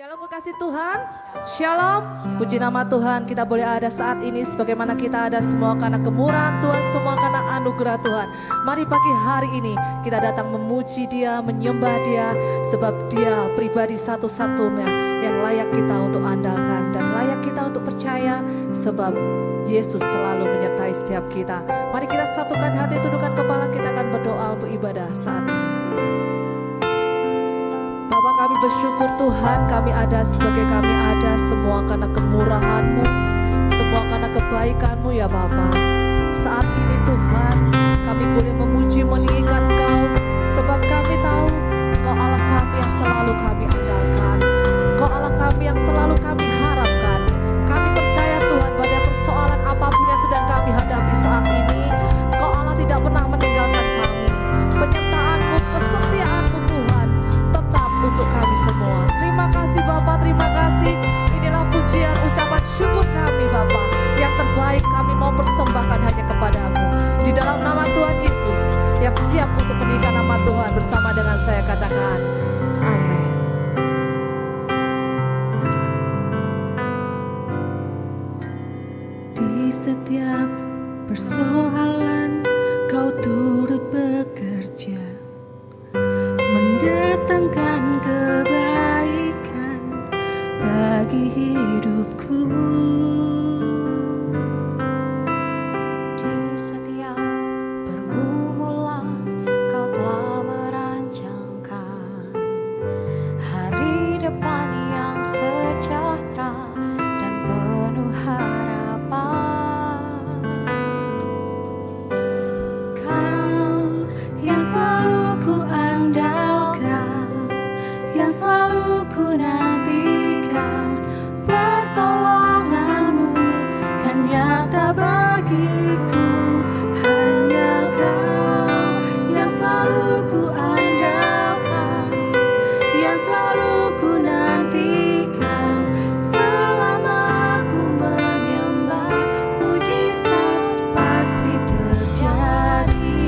Shalom kekasih Tuhan, Shalom, puji nama Tuhan. Kita boleh ada saat ini sebagaimana kita ada semua karena kemurahan Tuhan, semua karena anugerah Tuhan. Mari pagi hari ini kita datang memuji Dia, menyembah Dia, sebab Dia pribadi satu-satunya yang layak kita untuk andalkan dan layak kita untuk percaya, sebab Yesus selalu menyertai setiap kita. Mari kita satukan hati, tundukkan kepala, kita akan berdoa untuk ibadah saat ini. Bapa, kami bersyukur Tuhan, kami ada sebagai kami ada semua karena kemurahan-Mu, semua karena kebaikan-Mu ya Bapa. Saat ini Tuhan, kami boleh memuji meninggikan Engkau, sebab kami tahu Engkau Allah kami yang selalu kami andalkan, Engkau Allah kami yang selalu kami harapkan. Kami percaya Tuhan pada persoalan apapun yang sedang kami hadapi saat ini, Engkau Allah tidak pernah meninggalkan kami. Penyertaan-Mu, kesetiaan-Mu Tuhan tetap untuk kami semua. Terima kasih Bapa, terima kasih. Inilah pujian, ucapan syukur kami Bapa. Yang terbaik kami mau persembahkan hanya kepadamu. Di dalam nama Tuhan Yesus yang siap untuk meninggikan nama Tuhan, bersama dengan saya katakan amin. Di setiap persoalan Kau turut bekerja, mendatangkan kebaikan bagi hidupku. Di setiap pergumulan Kau telah merancangkan hari depan yang sejahtera dan penuh harapan. Kau yang selalu ku andalkan, yang selalu ku nantikan, pertolongan-Mu kan nyata bagiku. Hanya Kau yang selalu ku andalkan, yang selalu ku nantikan. Selama ku menyembah, mujizat pasti terjadi.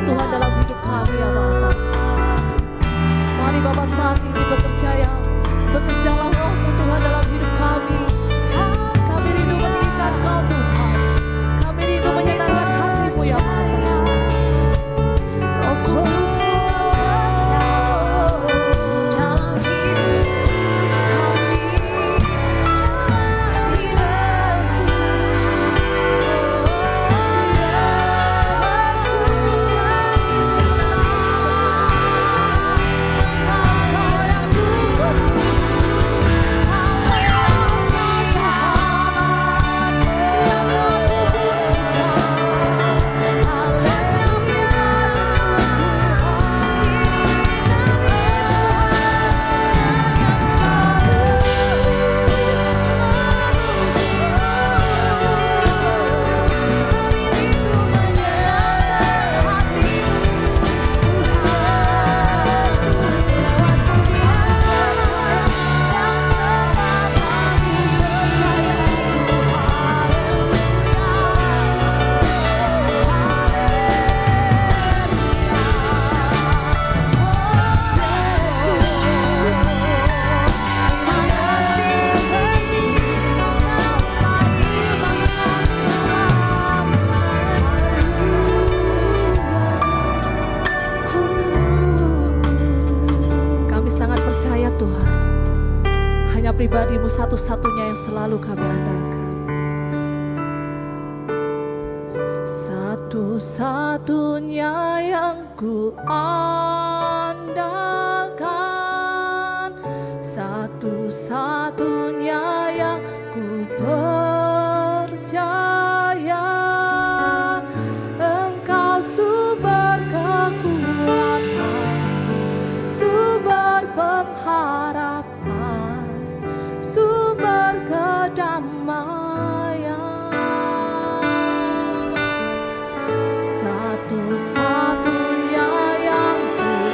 Tuhan dalam hidup kami ya Bapa. Mari Bapa saat ini bekerjalah roh-Mu Tuhan dalam hidup kami. Kami rindu meninggikan Kau Tuhan. Kami rindu menyenangkan hati-Mu ya Bapa. Roh Kudus dalam hidup kami, pribadi-Mu satu-satunya yang selalu kami andalkan. Satu-satunya yang ku andalkan, satu-satunya yang ku percaya. Engkau sumber kekuatan, sumber pengharapan, sumber kedamaian. Satu-satunya yang ku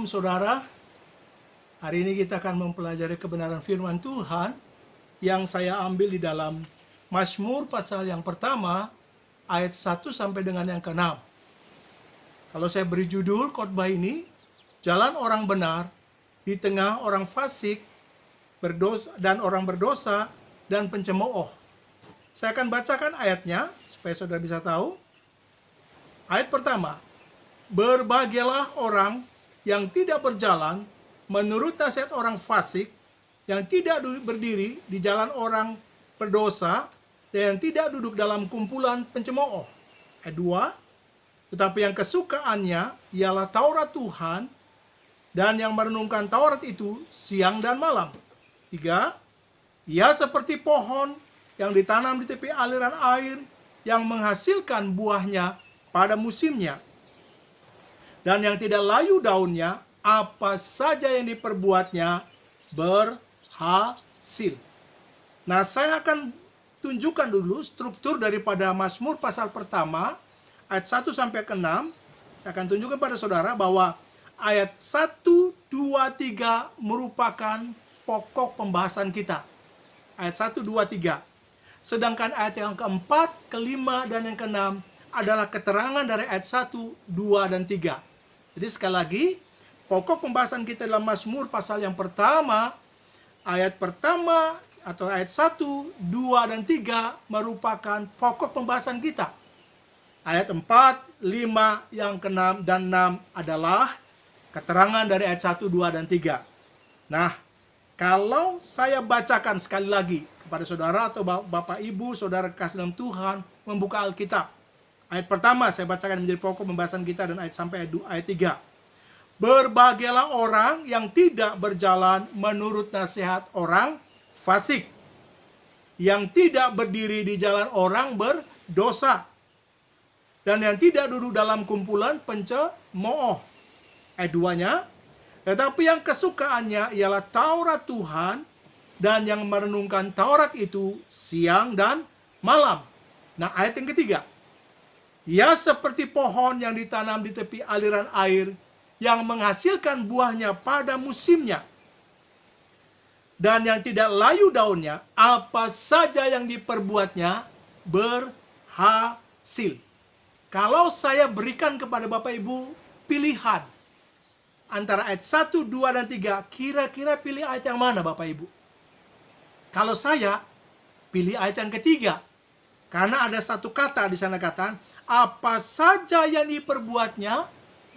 Shalom saudara. Hari ini kita akan mempelajari kebenaran firman Tuhan yang saya ambil di dalam Mazmur pasal yang pertama ayat 1 sampai dengan yang ke-6. Kalau saya beri judul khotbah ini, jalan orang benar di tengah orang fasik dan orang berdosa dan pencemooh. Saya akan bacakan ayatnya supaya saudara bisa tahu. Ayat pertama, berbahagialah orang yang tidak berjalan menurut nasihat orang fasik, yang tidak berdiri di jalan orang berdosa, dan yang tidak duduk dalam kumpulan pencemooh. Ayat 2, tetapi yang kesukaannya ialah Taurat Tuhan, dan yang merenungkan Taurat itu siang dan malam. 3, ia seperti pohon yang ditanam di tepi aliran air, yang menghasilkan buahnya pada musimnya, dan yang tidak layu daunnya, apa saja yang diperbuatnya berhasil. Nah, saya akan tunjukkan dulu struktur daripada Mazmur pasal pertama, ayat 1 sampai ke 6. Saya akan tunjukkan pada saudara bahwa ayat 1, 2, 3 merupakan pokok pembahasan kita. Ayat 1, 2, 3. Sedangkan ayat yang keempat, kelima, dan yang keenam adalah keterangan dari ayat 1, 2, dan 3. Jadi sekali lagi, pokok pembahasan kita dalam Mazmur pasal yang pertama, ayat pertama atau ayat 1, 2, dan 3 merupakan pokok pembahasan kita. Ayat 4, 5, yang ke-6 dan 6 adalah keterangan dari ayat 1, 2, dan 3. Nah, kalau saya bacakan sekali lagi kepada saudara atau Bapak Ibu, saudara kasih dalam Tuhan, membuka Alkitab. Ayat pertama saya bacakan menjadi pokok pembahasan kita dan ayat sampai ayat 3. Berbahagialah orang yang tidak berjalan menurut nasihat orang fasik, yang tidak berdiri di jalan orang berdosa, dan yang tidak duduk dalam kumpulan pencemooh. Ayat 2-nya, tetapi yang kesukaannya ialah Taurat Tuhan, dan yang merenungkan Taurat itu siang dan malam. Nah, ayat yang ketiga, ia seperti pohon yang ditanam di tepi aliran air, yang menghasilkan buahnya pada musimnya, dan yang tidak layu daunnya, apa saja yang diperbuatnya berhasil. Kalau saya berikan kepada Bapak Ibu pilihan antara ayat 1, 2, dan 3, kira-kira pilih ayat yang mana Bapak Ibu? Kalau saya pilih ayat yang ketiga, karena ada satu kata di sana, kata apa saja yang diperbuatnya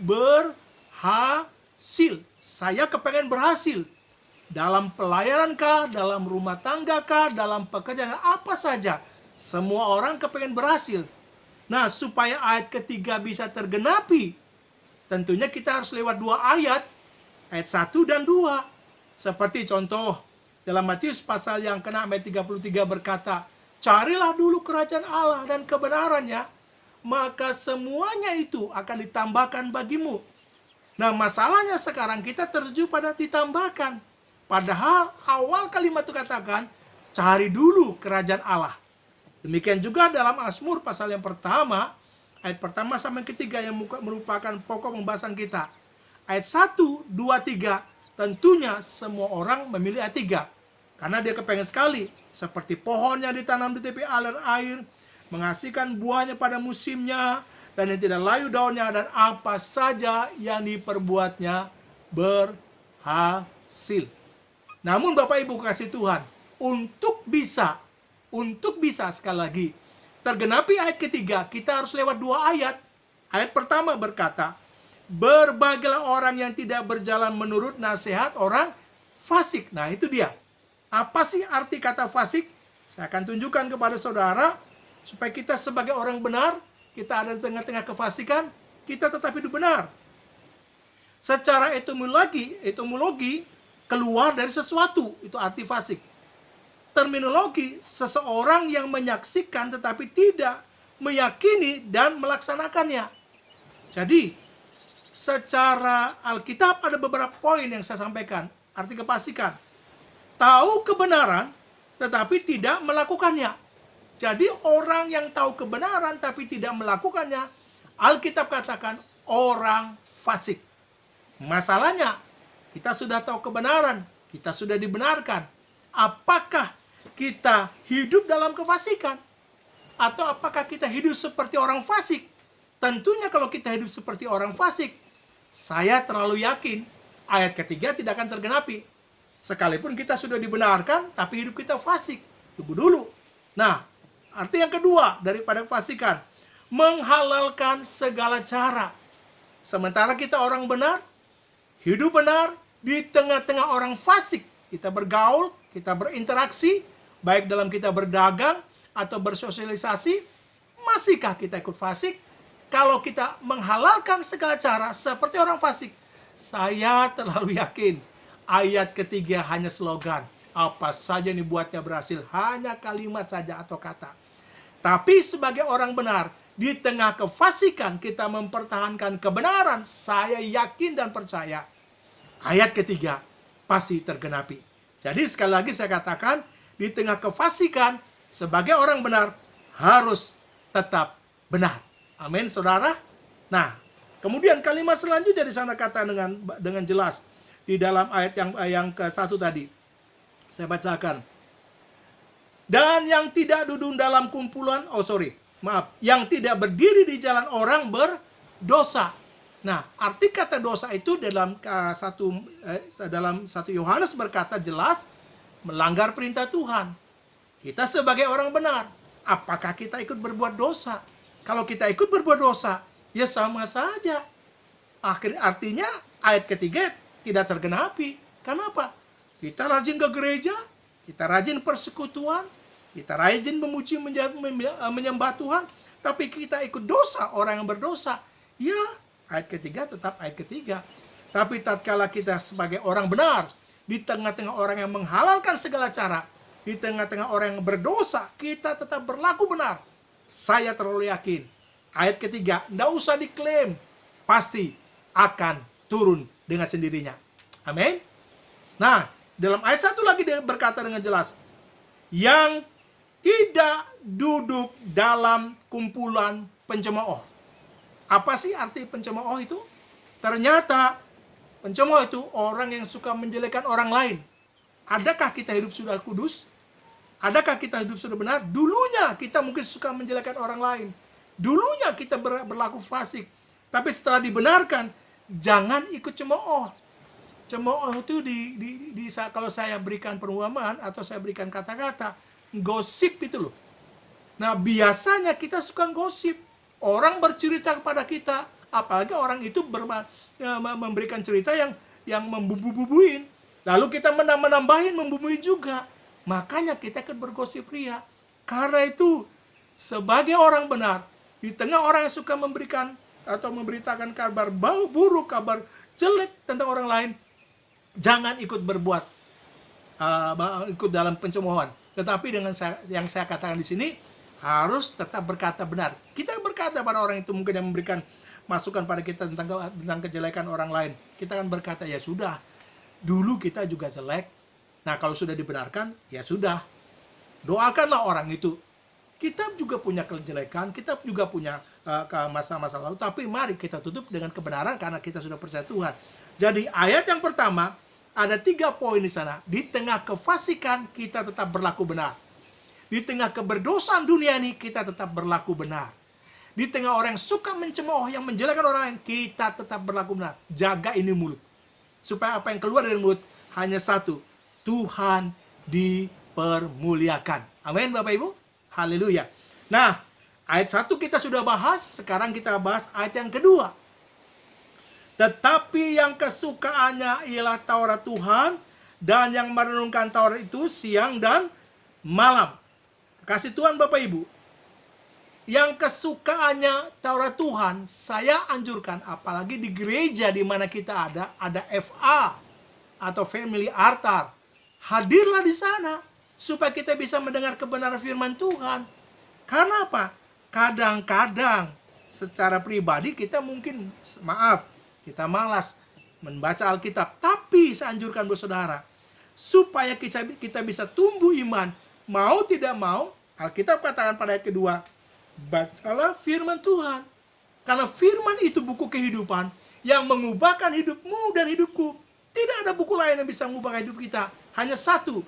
berhasil. Saya kepengen berhasil dalam pelayanan kah, dalam rumah tangga kah, dalam pekerjaan, apa saja. Semua orang kepengen berhasil. Nah, supaya ayat ketiga bisa tergenapi, tentunya kita harus lewat dua ayat 1 dan 2. Seperti contoh dalam Matius pasal yang ke-6 ayat 33 berkata, carilah dulu kerajaan Allah dan kebenarannya, maka semuanya itu akan ditambahkan bagimu. Nah, masalahnya sekarang kita tertuju pada ditambahkan. Padahal awal kalimat itu katakan, cari dulu kerajaan Allah. Demikian juga dalam Mazmur pasal yang pertama, ayat pertama sampai ketiga yang merupakan pokok pembahasan kita. Ayat 1, 2, 3, tentunya semua orang memilih ayat 3. Karena dia kepengen sekali, seperti pohon yang ditanam di tepi aliran air, menghasilkan buahnya pada musimnya, dan yang tidak layu daunnya, dan apa saja yang diperbuatnya berhasil. Namun Bapak Ibu kasih Tuhan, untuk bisa sekali lagi tergenapi ayat ketiga, kita harus lewat dua ayat. Ayat pertama berkata, berbahagialah orang yang tidak berjalan menurut nasihat orang fasik. Nah, itu dia. Apa sih arti kata fasik? Saya akan tunjukkan kepada saudara, supaya kita sebagai orang benar, kita ada di tengah-tengah kefasikan, kita tetap hidup benar. Secara etimologi keluar dari sesuatu, itu arti fasik. Terminologi, seseorang yang menyaksikan tetapi tidak meyakini dan melaksanakannya. Jadi, secara Alkitab ada beberapa poin yang saya sampaikan. Arti kefasikan, tahu kebenaran tetapi tidak melakukannya. Jadi orang yang tahu kebenaran tapi tidak melakukannya, Alkitab katakan orang fasik. Masalahnya, kita sudah tahu kebenaran, kita sudah dibenarkan. Apakah kita hidup dalam kefasikan? Atau apakah kita hidup seperti orang fasik? Tentunya kalau kita hidup seperti orang fasik, saya terlalu yakin ayat ketiga tidak akan tergenapi. Sekalipun kita sudah dibenarkan, tapi hidup kita fasik. Tunggu dulu. Nah, arti yang kedua daripada kefasikan, menghalalkan segala cara. Sementara kita orang benar, hidup benar, di tengah-tengah orang fasik, kita bergaul, kita berinteraksi, baik dalam kita berdagang atau bersosialisasi, masihkah kita ikut fasik? Kalau kita menghalalkan segala cara seperti orang fasik, saya terlalu yakin ayat ketiga hanya slogan. Apa saja yang dibuatnya berhasil, hanya kalimat saja atau kata. Tapi sebagai orang benar, di tengah kefasikan kita mempertahankan kebenaran, saya yakin dan percaya ayat ketiga pasti tergenapi. Jadi sekali lagi saya katakan, di tengah kefasikan sebagai orang benar harus tetap benar. Amin, saudara. Nah, kemudian kalimat selanjutnya di sana kata dengan jelas di dalam ayat yang ke-1 tadi. Saya bacakan. Dan yang tidak duduk dalam kumpulan, yang tidak berdiri di jalan orang berdosa. Nah, arti kata dosa itu dalam 1 Yohanes berkata jelas melanggar perintah Tuhan. Kita sebagai orang benar, apakah kita ikut berbuat dosa? Kalau kita ikut berbuat dosa, ya sama saja. Artinya ayat ketiga tidak tergenapi. Kenapa? Kita rajin ke gereja, kita rajin persekutuan, kita rajin memuji menyembah Tuhan, tapi kita ikut dosa, orang yang berdosa. Ya, ayat ketiga tetap ayat ketiga. Tapi tatkala kita sebagai orang benar, di tengah-tengah orang yang menghalalkan segala cara, di tengah-tengah orang yang berdosa, kita tetap berlaku benar. Saya terlalu yakin, ayat ketiga, tidak usah diklaim, pasti akan turun dengan sendirinya. Amin. Nah, dalam ayat 1 lagi dia berkata dengan jelas, yang tidak duduk dalam kumpulan pencemooh. Apa sih arti pencemooh itu? Ternyata pencemooh itu orang yang suka menjelekkan orang lain. Adakah kita hidup sudah kudus? Adakah kita hidup sudah benar? Dulunya kita mungkin suka menjelekkan orang lain. Dulunya kita berlaku fasik. Tapi setelah dibenarkan, jangan ikut cemooh. Cemooh itu kalau saya berikan perumpamaan atau saya berikan kata-kata, gosip itu loh. Nah, biasanya kita suka gosip. Orang bercerita kepada kita, apalagi orang itu memberikan cerita yang membubu-bubuin. Lalu kita menambahin, membubuin juga. Makanya kita akan bergosip ria. Karena itu, sebagai orang benar, di tengah orang yang suka memberikan atau memberitakan kabar buruk, kabar jelek tentang orang lain, jangan ikut berbuat, ikut dalam pencemoohan. Tetapi dengan yang saya katakan di sini, harus tetap berkata benar. Kita berkata pada orang itu mungkin yang memberikan masukan pada kita tentang kejelekan orang lain. Kita akan berkata, ya sudah, dulu kita juga jelek. Nah, kalau sudah dibenarkan, ya sudah. Doakanlah orang itu. Kita juga punya kejelekan, kita juga punya masa-masa lalu. Tapi mari kita tutup dengan kebenaran karena kita sudah percaya Tuhan. Jadi ayat yang pertama, ada 3 poin di sana. Di tengah kefasikan, kita tetap berlaku benar. Di tengah keberdosaan dunia ini, kita tetap berlaku benar. Di tengah orang yang suka mencemooh, yang menjelekkan orang lain, kita tetap berlaku benar. Jaga ini mulut. Supaya apa yang keluar dari mulut, hanya satu. Tuhan dipermuliakan. Amin, Bapak Ibu. Haleluya. Nah, ayat 1 kita sudah bahas. Sekarang kita bahas ayat yang kedua. Tetapi yang kesukaannya ialah Taurat Tuhan, dan yang merenungkan Taurat itu siang dan malam. Kasih Tuhan Bapak Ibu, yang kesukaannya Taurat Tuhan, saya anjurkan, apalagi di gereja di mana kita ada FA atau Family Altar. Hadirlah di sana supaya kita bisa mendengar kebenaran firman Tuhan. Karena apa? Kadang-kadang secara pribadi kita mungkin, kita malas membaca Alkitab. Tapi saya anjurkan bersaudara, supaya kita bisa tumbuh iman, mau tidak mau, Alkitab katakan pada ayat kedua, bacalah firman Tuhan. Karena firman itu buku kehidupan yang mengubahkan hidupmu dan hidupku. Tidak ada buku lain yang bisa mengubahkan hidup kita. Hanya satu,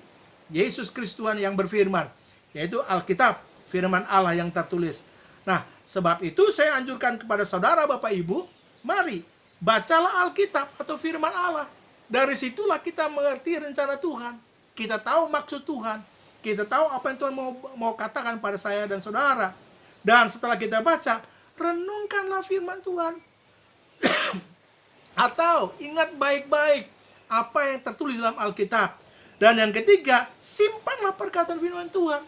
Yesus Kristus Tuhan yang berfirman, yaitu Alkitab, firman Allah yang tertulis. Nah, sebab itu saya anjurkan kepada saudara, Bapak, Ibu, mari bacalah Alkitab atau firman Allah. Dari situlah kita mengerti rencana Tuhan. Kita tahu maksud Tuhan. Kita tahu apa yang Tuhan mau katakan pada saya dan saudara. Dan setelah kita baca, renungkanlah firman Tuhan. Atau ingat baik-baik apa yang tertulis dalam Alkitab. Dan yang ketiga, simpanlah perkataan firman Tuhan.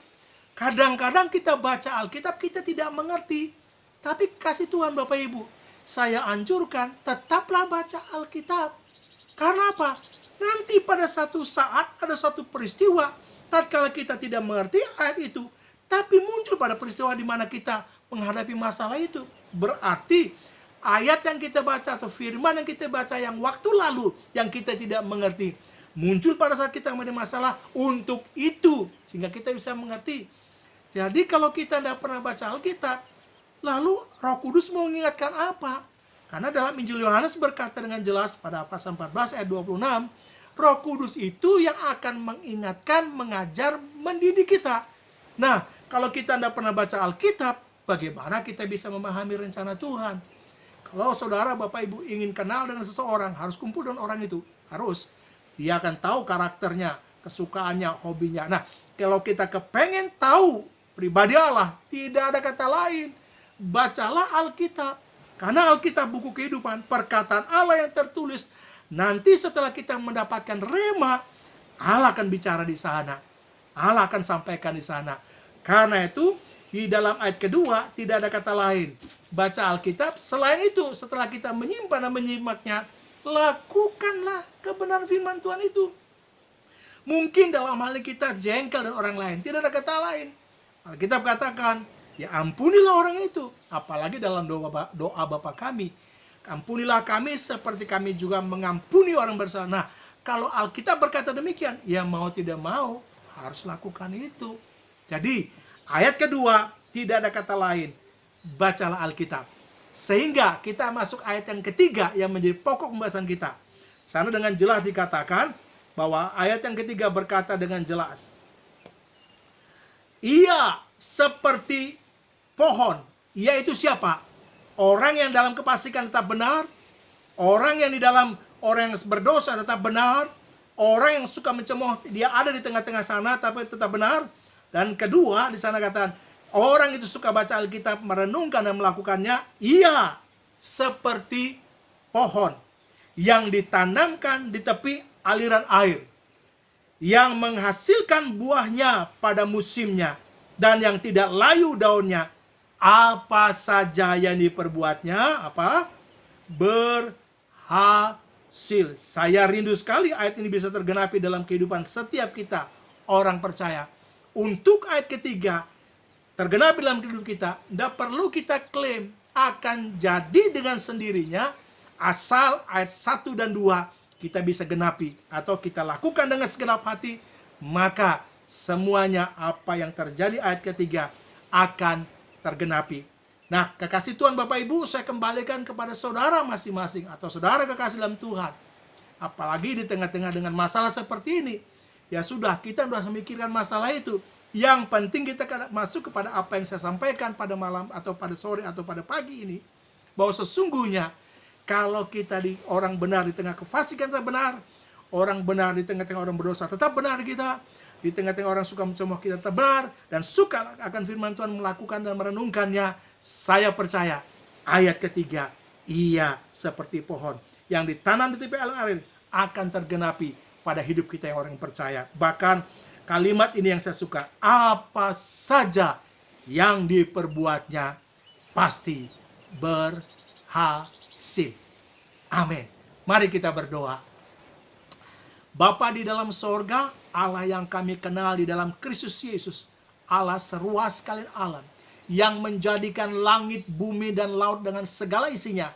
Kadang-kadang kita baca Alkitab, kita tidak mengerti. Tapi kasih Tuhan Bapak Ibu, saya anjurkan tetaplah baca Alkitab. Karena apa? Nanti pada satu saat ada satu peristiwa, tatkala kita tidak mengerti ayat itu, tapi muncul pada peristiwa di mana kita menghadapi masalah itu. Berarti ayat yang kita baca atau firman yang kita baca yang waktu lalu yang kita tidak mengerti, muncul pada saat kita menghadapi masalah untuk itu, sehingga kita bisa mengerti. Jadi kalau kita tidak pernah baca Alkitab, lalu Roh Kudus mau mengingatkan apa? Karena dalam Injil Yohanes berkata dengan jelas pada pasal 14 ayat 26, Roh Kudus itu yang akan mengingatkan, mengajar, mendidik kita. Nah, kalau kita tidak pernah baca Alkitab, bagaimana kita bisa memahami rencana Tuhan? Kalau saudara, Bapak, Ibu ingin kenal dengan seseorang, harus kumpul dengan orang itu. Harus. Dia akan tahu karakternya, kesukaannya, hobinya. Nah, kalau kita kepengen tahu pribadi Allah, tidak ada kata lain. Bacalah Alkitab. Karena Alkitab buku kehidupan, perkataan Allah yang tertulis. Nanti setelah kita mendapatkan rema, Allah akan bicara di sana. Allah akan sampaikan di sana. Karena itu, di dalam ayat kedua, tidak ada kata lain. Baca Alkitab. Selain itu, setelah kita menyimpan dan menyimaknya, lakukanlah kebenaran firman Tuhan itu. Mungkin dalam hal ini kita jengkel dengan orang lain. Tidak ada kata lain. Alkitab katakan, ya ampunilah orang itu. Apalagi dalam doa Bapa kami. Ampunilah kami seperti kami juga mengampuni orang bersalah. Nah, kalau Alkitab berkata demikian, ya mau tidak mau harus lakukan itu. Jadi, ayat kedua tidak ada kata lain. Bacalah Alkitab. Sehingga kita masuk ayat yang ketiga yang menjadi pokok pembahasan kita. Sana dengan jelas dikatakan bahwa ayat yang ketiga berkata dengan jelas, ia seperti pohon. Ia itu siapa? Orang yang dalam kefasikan tetap benar, orang yang di dalam orang yang berdosa tetap benar, orang yang suka mencemooh dia ada di tengah-tengah sana tapi tetap benar. Dan kedua di sana katakan, orang itu suka baca Alkitab, merenungkan dan melakukannya, ia seperti pohon yang ditanamkan di tepi aliran air, yang menghasilkan buahnya pada musimnya, dan yang tidak layu daunnya. Apa saja yang diperbuatnya, apa? Berhasil. Saya rindu sekali ayat ini bisa tergenapi dalam kehidupan setiap kita, orang percaya. Untuk ayat ketiga, tergenapi dalam hidup kita, tidak perlu kita klaim akan jadi dengan sendirinya, asal ayat 1 dan 2 kita bisa genapi, atau kita lakukan dengan segenap hati, maka semuanya apa yang terjadi ayat ketiga akan tergenapi. Nah, kekasih Tuhan Bapak Ibu, saya kembalikan kepada saudara masing-masing, atau saudara kekasih dalam Tuhan. Apalagi di tengah-tengah dengan masalah seperti ini, ya sudah, kita sudah memikirkan masalah itu. Yang penting kita masuk kepada apa yang saya sampaikan pada malam atau pada sore atau pada pagi ini, bahwa sesungguhnya kalau kita orang benar di tengah kefasikan tetap benar, orang benar di tengah-tengah orang berdosa tetap benar kita, di tengah-tengah orang suka mencemooh kita tetap benar, dan suka akan firman Tuhan melakukan dan merenungkannya. Saya percaya ayat ketiga, ia seperti pohon yang ditanam di tepi air akan tergenapi pada hidup kita yang orang percaya. Bahkan kalimat ini yang saya suka, apa saja yang diperbuatnya pasti berhasil. Amin. Mari kita berdoa. Bapa di dalam sorga, Allah yang kami kenal di dalam Kristus Yesus, Allah seruas sekalian alam, yang menjadikan langit, bumi, dan laut dengan segala isinya,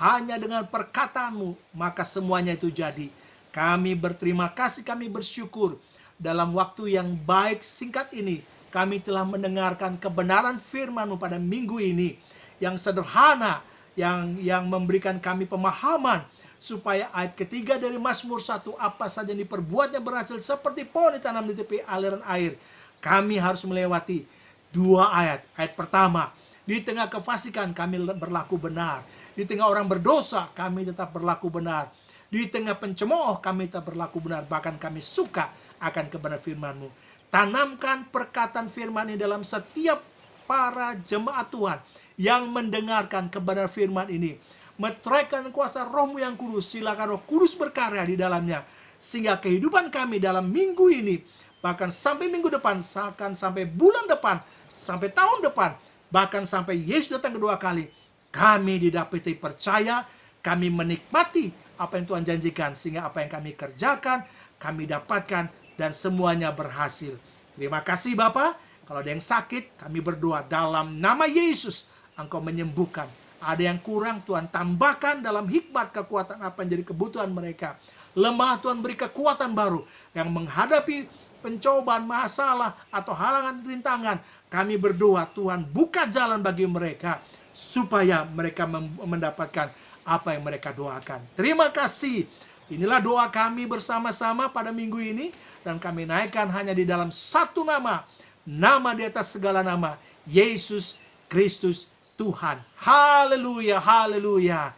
hanya dengan perkataanmu, maka semuanya itu jadi. Kami berterima kasih, kami bersyukur, dalam waktu yang baik singkat ini, kami telah mendengarkan kebenaran firman-Mu pada minggu ini, yang sederhana, yang memberikan kami pemahaman supaya ayat ketiga dari Mazmur 1, apa saja yang diperbuatnya berhasil seperti pohon ditanam di tepi aliran air. Kami harus melewati 2 ayat. Ayat pertama, di tengah kefasikan kami berlaku benar. Di tengah orang berdosa kami tetap berlaku benar. Di tengah pencemooh kami tetap berlaku benar. Bahkan kami suka akan kebenaran firman-Mu. Tanamkan perkataan firman ini dalam setiap para jemaat Tuhan yang mendengarkan kebenaran firman ini. Meteraikan kuasa Roh-Mu yang kudus. Silakan Roh Kudus berkarya di dalamnya. Sehingga kehidupan kami dalam minggu ini, bahkan sampai minggu depan, bahkan sampai bulan depan, sampai tahun depan, bahkan sampai Yesus datang kedua kali, kami didapati percaya, kami menikmati apa yang Tuhan janjikan. Sehingga apa yang kami kerjakan, kami dapatkan, dan semuanya berhasil. Terima kasih Bapa. Kalau ada yang sakit, kami berdoa dalam nama Yesus, Engkau menyembuhkan. Ada yang kurang, Tuhan tambahkan dalam hikmat kekuatan apa yang jadi kebutuhan mereka. Lemah, Tuhan beri kekuatan baru yang menghadapi pencobaan, masalah, atau halangan rintangan. Kami berdoa, Tuhan buka jalan bagi mereka supaya mereka mendapatkan apa yang mereka doakan. Terima kasih. Inilah doa kami bersama-sama pada minggu ini, dan kami naikkan hanya di dalam satu nama, nama di atas segala nama, Yesus Kristus Tuhan. Haleluya, haleluya.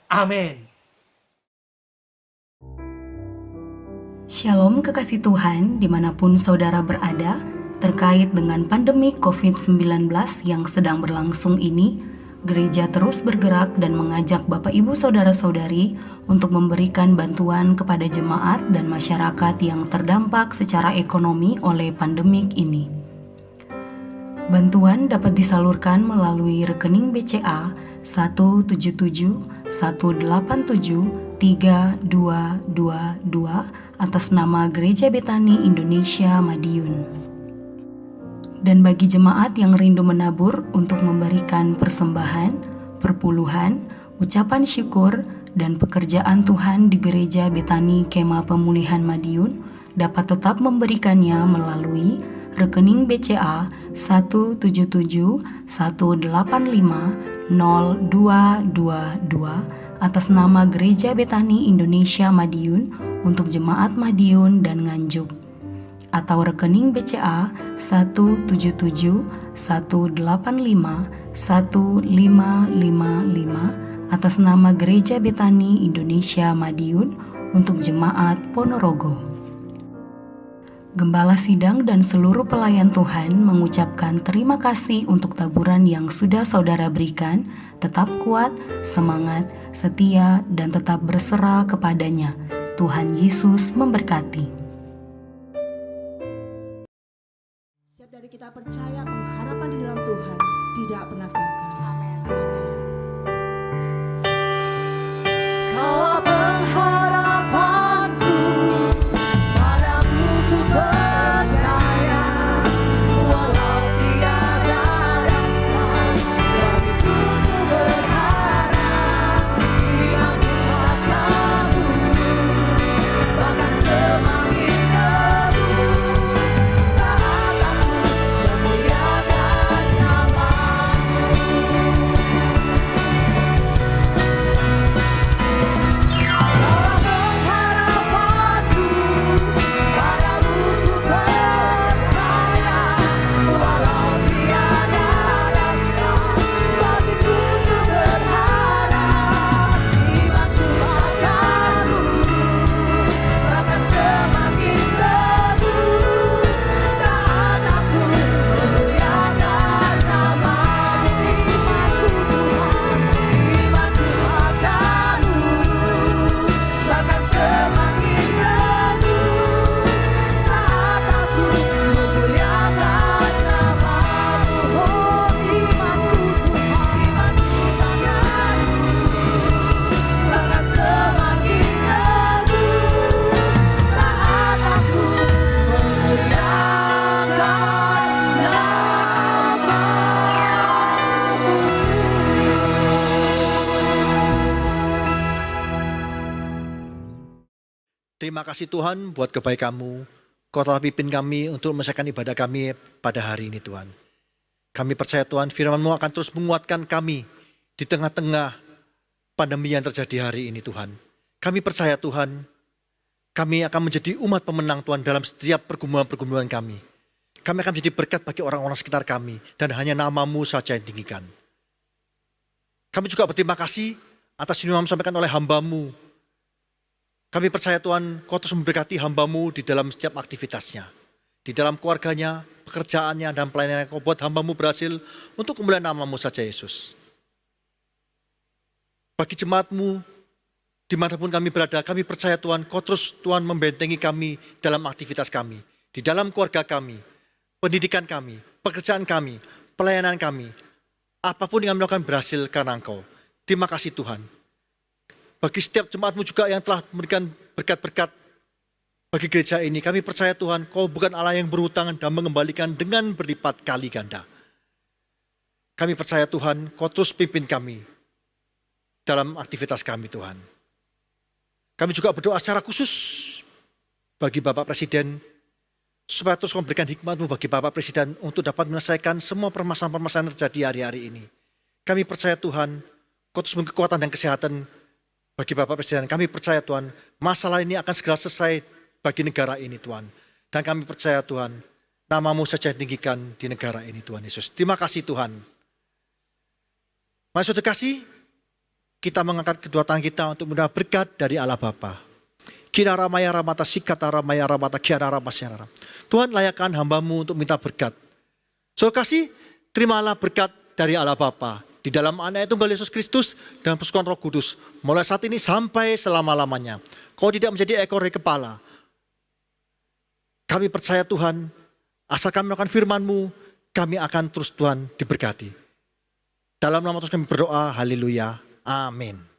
Amin. Shalom kekasih Tuhan dimanapun saudara berada. Terkait dengan pandemi COVID-19 yang sedang berlangsung ini, gereja terus bergerak dan mengajak Bapak Ibu Saudara-saudari untuk memberikan bantuan kepada jemaat dan masyarakat yang terdampak secara ekonomi oleh pandemik ini. Bantuan dapat disalurkan melalui rekening BCA 177-187-3222 atas nama Gereja Betani Indonesia Madiun. Dan bagi jemaat yang rindu menabur untuk memberikan persembahan, perpuluhan, ucapan syukur, dan pekerjaan Tuhan di Gereja Betani Kemah Pemulihan Madiun, dapat tetap memberikannya melalui rekening BCA 177-185-0222 atas nama Gereja Betani Indonesia Madiun untuk jemaat Madiun dan Nganjuk, atau rekening BCA 177-185-1555 atas nama Gereja Betani Indonesia Madiun untuk jemaat Ponorogo. Gembala Sidang dan seluruh pelayan Tuhan mengucapkan terima kasih untuk taburan yang sudah saudara berikan. Tetap kuat, semangat, setia, dan tetap berserah kepadanya. Tuhan Yesus memberkati. Setiap dari kita percaya pengharapan di dalam Tuhan tidak pernah gagal. Amin. Kau pengharapanku, padamu ku percaya, walau tiada dasar, bagiku ku berharap, imanku akan turun, bahkan semakin teguh, saat aku memuliakan nama-Mu. Pengharapanku, padamu ku percaya, walau tiada dasar, bagiku ku berharap, imanku akan turun, bahkan semakin teguh, saat aku memuliakan nama-Mu. Imanku Tuhan, imanku akan turun, bahkan semakin teguh, saat aku memuliakan nama-Mu. Oh, imanku Tuhan, imanku akan turun, bahkan semakin teguh, saat aku memuliakan Terima kasih Tuhan buat kebaikan-Mu. Kau telah pimpin kami untuk menyelesaikan ibadah kami pada hari ini Tuhan. Kami percaya Tuhan firman-Mu akan terus menguatkan kami di tengah-tengah pandemi yang terjadi hari ini Tuhan. Kami percaya Tuhan, kami akan menjadi umat pemenang Tuhan dalam setiap pergumulan-pergumulan kami. Kami akan menjadi berkat bagi orang-orang sekitar kami dan hanya nama-Mu saja yang tinggikan. Kami juga berterima kasih atas firman yang disampaikan oleh hamba-Mu. Kami percaya Tuhan, Kau terus memberkati hamba-Mu di dalam setiap aktivitasnya. Di dalam keluarganya, pekerjaannya, dan pelayanannya. Kau buat hamba-Mu berhasil untuk kemuliaan nama-Mu saja Yesus. Bagi jemaat-Mu, dimanapun kami berada, kami percaya Tuhan, Kau terus Tuhan membentengi kami dalam aktivitas kami. Di dalam keluarga kami, pendidikan kami, pekerjaan kami, pelayanan kami. Apapun yang kami lakukan berhasil karena Engkau. Terima kasih Tuhan. Bagi setiap jemaat-Mu juga yang telah memberikan berkat-berkat bagi gereja ini, kami percaya Tuhan, Kau bukan Allah yang berhutang dan mengembalikan dengan berlipat kali ganda. Kami percaya Tuhan, Kau terus pimpin kami dalam aktivitas kami Tuhan. Kami juga berdoa secara khusus bagi Bapak Presiden, supaya terus memberikan hikmat-Mu bagi Bapak Presiden untuk dapat menyelesaikan semua permasalahan-permasalahan yang terjadi hari-hari ini. Kami percaya Tuhan, Kau terus memberi kekuatan dan kesehatan bagi Bapak Presiden. Kami percaya Tuhan, masalah ini akan segera selesai bagi negara ini Tuhan. Dan kami percaya Tuhan, nama-Mu saja tinggikan di negara ini Tuhan Yesus. Terima kasih Tuhan. Mari saudara kasih, kita mengangkat kedua tangan kita untuk menerima berkat dari Allah Bapa. Kira ramaya ramata sikata ramaya ramata kiara ramasyara. Tuhan layakkan hamba-Mu untuk minta berkat. Saudara kasih, terimalah berkat dari Allah Bapa di dalam Anak Tunggal Yesus Kristus dan persekutuan Roh Kudus, mulai saat ini sampai selama-lamanya. Kau tidak menjadi ekor dari kepala. Kami percaya Tuhan, asal kami melakukan firman-Mu, kami akan terus Tuhan diberkati. Dalam nama Tuhan kami berdoa, haleluya, amin.